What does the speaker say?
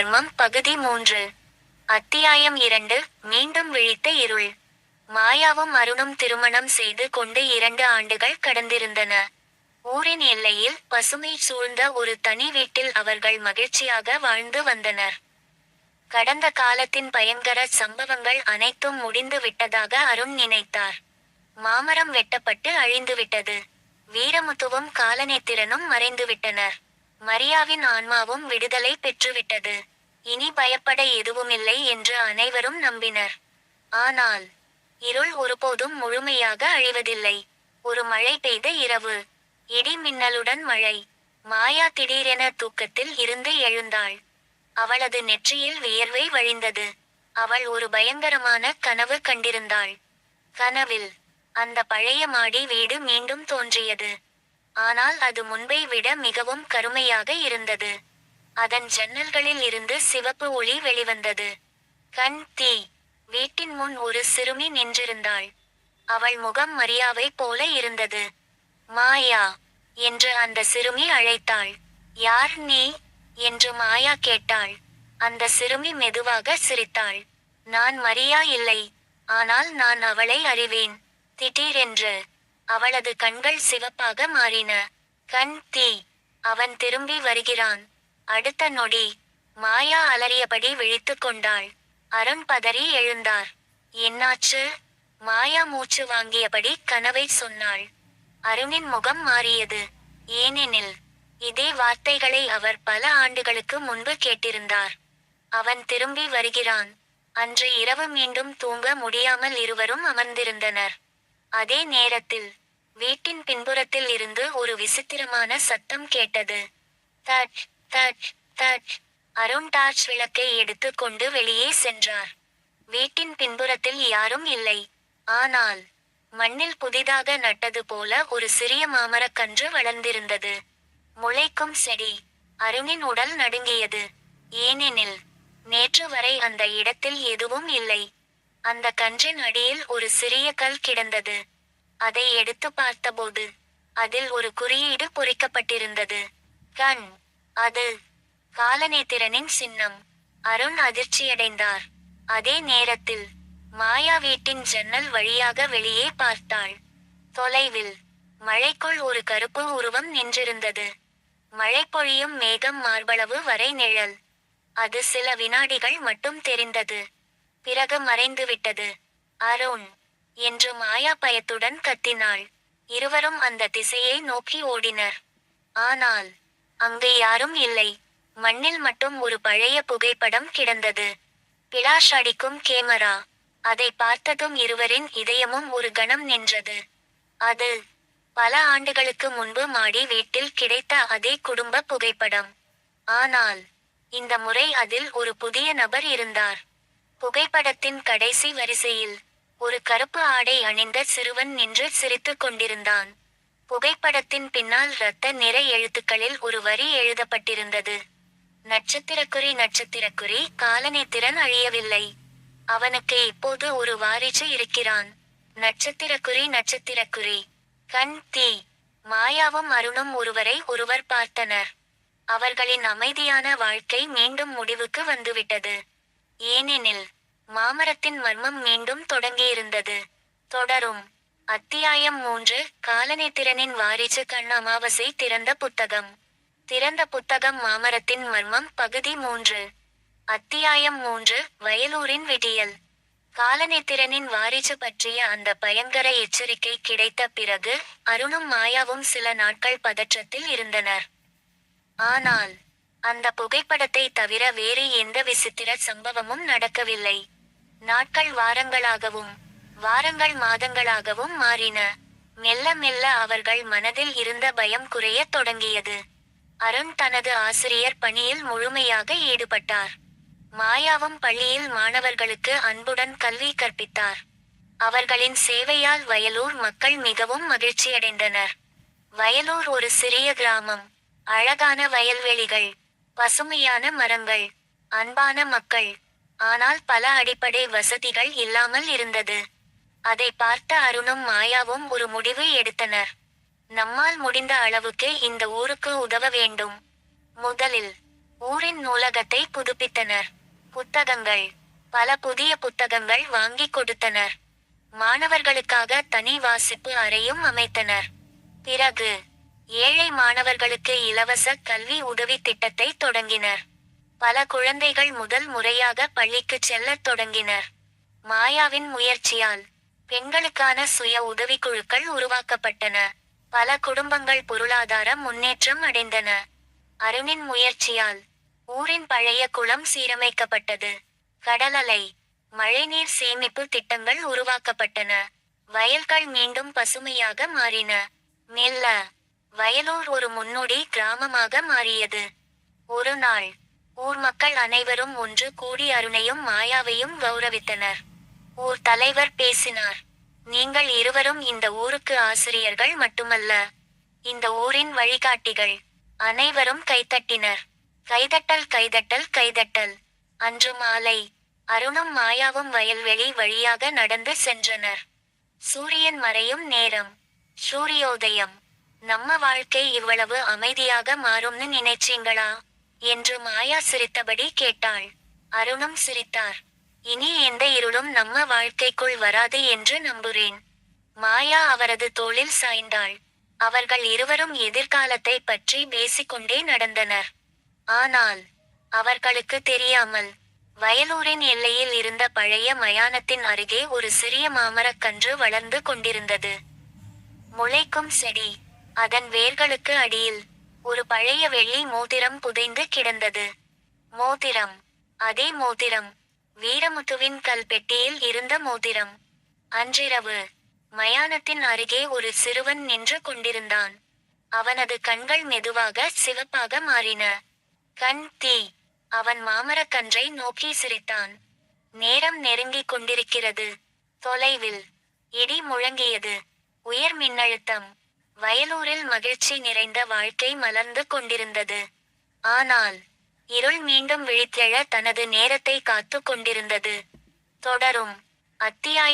மர்மம் பகுதி 3. அத்தியாயம் 2. மீண்டும் விழித்த இருள். மாயாவும் அருணும் திருமணம் செய்து கொண்டு 2 ஆண்டுகள் கடந்திருந்தன. ஊரின் எல்லையில் பசுமை சூழ்ந்த ஒரு தனி வீட்டில் அவர்கள் மகிழ்ச்சியாக வாழ்ந்து வந்தனர். கடந்த காலத்தின் பயங்கர சம்பவங்கள் அனைத்தும் முடிந்து விட்டதாக அருண் நினைத்தார். மாமரம் வெட்டப்பட்டு அழிந்துவிட்டது. வீரமுத்துவும் காலநேத்திரனும் மறைந்துவிட்டனர். மரியாவின் ஆன்மாவும் விடுதலை பெற்றுவிட்டது. இனி பயப்பட எதுவுமில்லை என்று அனைவரும் நம்பினர். ஆனால் இருள் ஒருபோதும் முழுமையாக அழிவதில்லை. ஒரு மழை பெய்த இரவு. இடி மின்னலுடன் மழை. மாயா திடீரென தூக்கத்தில் இருந்து எழுந்தாள். அவளது நெற்றியில் வியர்வை வழிந்தது. அவள் ஒரு பயங்கரமான கனவு கண்டிருந்தாள். கனவில் அந்த பழைய மாடி வீடு மீண்டும் தோன்றியது. ஆனால் அது முன்பை விட மிகவும் கருமையாக இருந்தது. அதன் ஜன்னல்களில் இருந்து சிவப்பு ஒளி வெளிவந்தது. கண் தீ. வீட்டின் முன் ஒரு சிறுமி நின்றிருந்தாள். அவள் முகம் மரியாவை போல இருந்தது. மாயா என்று அந்த சிறுமி அழைத்தாள். யார் நீ என்று மாயா கேட்டாள். அந்த சிறுமி மெதுவாக சிரித்தாள். நான் மரியா இல்லை. ஆனால் நான் அவளை அறிவேன். திடீரென்று அவளது கண்கள் சிவப்பாக மாறின. கண் தீ. அவன் திரும்பி வருகிறான். அடுத்த நொடி மாயா அலறியபடி விழித்து கொண்டாள். அருண் பதறி எழுந்தார். என்னாச்சு? மாயா மூச்சு வாங்கியபடி கனவை சொன்னாள். அருணின் முகம் மாறியது. ஏனெனில் இதே வார்த்தைகளை அவர் பல ஆண்டுகளுக்கு முன்பு கேட்டிருந்தார். அவன் திரும்பி வருகிறான். அன்று இரவு மீண்டும் தூங்க முடியாமல் இருவரும் அமர்ந்திருந்தனர். அதே நேரத்தில் வீட்டின் பின்புறத்தில் இருந்து ஒரு விசித்திரமான சத்தம் கேட்டது. That that that. Arun torch விளக்கை எடுத்து கொண்டு வெளியே சென்றார். வீட்டின் பின்புறத்தில் யாரும் இல்லை. ஆனால் மண்ணில் புதிதாக நட்டது போல ஒரு சிறிய மாமரக்கன்று வளர்ந்திருந்தது. முளைக்கும் செடி. அருணின் உடல் நடுங்கியது. ஏனெனில் நேற்று வரை அந்த இடத்தில் எதுவும் இல்லை. அந்த கன்றின் அடியில் ஒரு சிறிய கல் கிடந்தது. அதை எடுத்து பார்த்தபோது அதில் ஒரு குறியீடு பொறிக்கப்பட்டிருந்தது. கண். அது காலநேத்திரனின் சின்னம். அருண் அதிர்ச்சியடைந்தார். அதே நேரத்தில் மாயா வீட்டின் ஜன்னல் வழியாக வெளியே பார்த்தாள். தொலைவில் மழைக்குள் ஒரு கருப்பு உருவம் நின்றிருந்தது. மழை பொழியும் மேகம் மார்பளவு வரை நிழல். அது சில வினாடிகள் மட்டும் தெரிந்தது. பிறகு மறைந்துவிட்டது. அருண் என்று மாயா பயத்துடன் கத்தினாள். இருவரும் அந்த திசையை நோக்கி ஓடினர். ஆனால் அங்கு யாரும் இல்லை. மண்ணில் மட்டும் ஒரு பழைய புகைப்படம் கிடந்தது. பிளாஷ் அடிக்கும் கேமரா. அதை பார்த்ததும் இருவரின் இதயமும் ஒரு கணம் நின்றது. அது பல ஆண்டுகளுக்கு முன்பு மாடி வீட்டில் கிடைத்த அதே குடும்ப புகைப்படம். ஆனால் இந்த முறை அதில் ஒரு புதிய நபர் இருந்தார். புகைப்படத்தின் கடைசி வரிசையில் ஒரு கருப்பு ஆடை அணிந்த சிறுவன் நின்று சிரித்துக் கொண்டிருந்தான். புகைப்படத்தின் பின்னால் இரத்த நிற எழுத்துக்களில் ஒரு வரி எழுதப்பட்டிருந்தது. நட்சத்திரக்குறி நட்சத்திரக்குறி. காலநேத்திரன் அழியவில்லை. அவனுக்கு இப்போது ஒரு வாரிசு இருக்கிறான். நட்சத்திரக்குறி நட்சத்திரக்குறி. கண் தீ. மாயாவும் அருணும் ஒருவரை ஒருவர் பார்த்தனர். அவர்களின் அமைதியான வாழ்க்கை மீண்டும் முடிவுக்கு வந்துவிட்டது. ஏனெனில் மாமரத்தின் மர்மம் மீண்டும் தொடங்கியிருந்தது. தொடரும். அத்தியாயம் 3. காலநேத்திரனின் வாரிசு. கண் அமாவாசை. திறந்த புத்தகம். திறந்த புத்தகம். மாமரத்தின் மர்மம் பகுதி 3. அத்தியாயம் 3. வயலூரின் விடியல். காலநேத்திரனின் வாரிசு பற்றிய அந்த பயங்கர எச்சரிக்கை கிடைத்த பிறகு அருணும் மாயாவும் சில நாட்கள் பதற்றத்தில் இருந்தனர். ஆனால் அந்த புகைப்படத்தை தவிர வேறு எந்த விசித்திர சம்பவமும் நடக்கவில்லை. நாட்கள் வாரங்களாகவும் வாரங்கள் மாதங்களாகவும் மாறின. மெல்ல மெல்ல அவர்கள் மனதில் இருந்த பயம் குறையத் தொடங்கியது. அருண் தனது ஆசிரியர் பணியில் முழுமையாக ஈடுபட்டார். மாயாவும் பள்ளியில் மாணவர்களுக்கு அன்புடன் கல்வி கற்பித்தார். அவர்களின் சேவையால் வயலூர் மக்கள் மிகவும் மகிழ்ச்சியடைந்தனர். வயலூர் ஒரு சிறிய கிராமம். அழகான வயல்வெளிகள். பசுமையான மரங்கள். அன்பான மக்கள். ஆனால் பல அடிப்படை வசதிகள் இல்லாமல் இருந்தது. அதை பார்த்த அருணும் மாயாவும் ஒரு முடிவு எடுத்தனர். நம்மால் முடிந்த அளவுக்கு இந்த ஊருக்கு உதவ வேண்டும். முதலில் ஊரின் நூலகத்தை புதுப்பித்தனர். புத்தகங்கள். பல புதிய புத்தகங்கள் வாங்கிக் கொடுத்தனர். மாணவர்களுக்காக தனி வாசிப்பு அறையும் அமைத்தனர். பிறகு ஏழை மாணவர்களுக்கு இலவச கல்வி உதவி திட்டத்தை தொடங்கினர். பல குழந்தைகள் முதல் முறையாக பள்ளிக்குச் செல்லத் தொடங்கினர். மாயாவின் முயற்சியால் பெண்களுக்கான சுய உதவிக்குழுக்கள் உருவாக்கப்பட்டன. பல குடும்பங்கள் பொருளாதார முன்னேற்றம் அடைந்தன. அருணின் முயற்சியால் ஊரின் பழைய குளம் சீரமைக்கப்பட்டது. கடலலை மழைநீர் சேமிப்பு திட்டங்கள் உருவாக்கப்பட்டன. வயல்கள் மீண்டும் பசுமையாக மாறின. மெல்ல வயலூர் ஒரு முன்னோடி கிராமமாக மாறியது. ஒரு நாள் ஊர் மக்கள் அனைவரும் ஒன்று கூடி அருணையும் மாயாவையும் கௌரவித்தனர். ஊர் தலைவர் பேசினார். நீங்கள் இருவரும் இந்த ஊருக்கு ஆசிரியர்கள் மட்டுமல்ல, இந்த ஊரின் வழிகாட்டிகள். அனைவரும் கைதட்டினர். கைதட்டல் கைதட்டல் கைதட்டல். அன்று மாலை அருணும் மாயாவும் வயல்வெளி வழியாக நடந்து சென்றனர். சூரியன் மறையும் நேரம். சூரியோதயம். நம்ம வாழ்க்கை இவ்வளவு அமைதியாக மாறும்னு நினைச்சீங்களா என்று மாயா சிரித்தபடி கேட்டாள். அருணும் சிரித்தார். இனி எந்த இருளும் நம்ம வாழ்க்கைக்குள் வராது என்று நம்புறேன். மாயா அவரது தோளில் சாய்ந்தாள். அவர்கள் இருவரும் எதிர்காலத்தை பற்றி பேசிக்கொண்டே நடந்தனர். ஆனால் அவர்களுக்கு தெரியாமல் வயலூரின் எல்லையில் இருந்த பழைய மயானத்தின் அருகே ஒரு சிறிய மாமரக்கன்று வளர்ந்து கொண்டிருந்தது. முளைக்கும் செடி. அதன் வேர்களுக்கு அடியில் ஒரு பழைய வெள்ளி மோதிரம் புதைந்து கிடந்தது. மோதிரம். அதே மோதிரம். வீரமுத்துவின் கல்பெட்டியில் இருந்த மோதிரம். அன்றிரவு மயானத்தின் அருகே ஒரு சிறுவன் நின்று கொண்டிருந்தான். அவனது கண்கள் மெதுவாக சிவப்பாக மாறின. கண் தீ. அவன் மாமரக்கன்றை நோக்கி சிரித்தான். நேரம் நெருங்கிக் கொண்டிருக்கிறது. தொலைவில் இடி முழங்கியது. உயர் மின்னழுத்தம். வயலூரில் மகிழ்ச்சி நிறைந்த வாழ்க்கை மலர்ந்து கொண்டிருந்தது. ஆனால் இருள் மீண்டும் விழித்தெழ தனது நேரத்தை காத்து கொண்டிருந்தது. தொடரும். அத்தியாயம்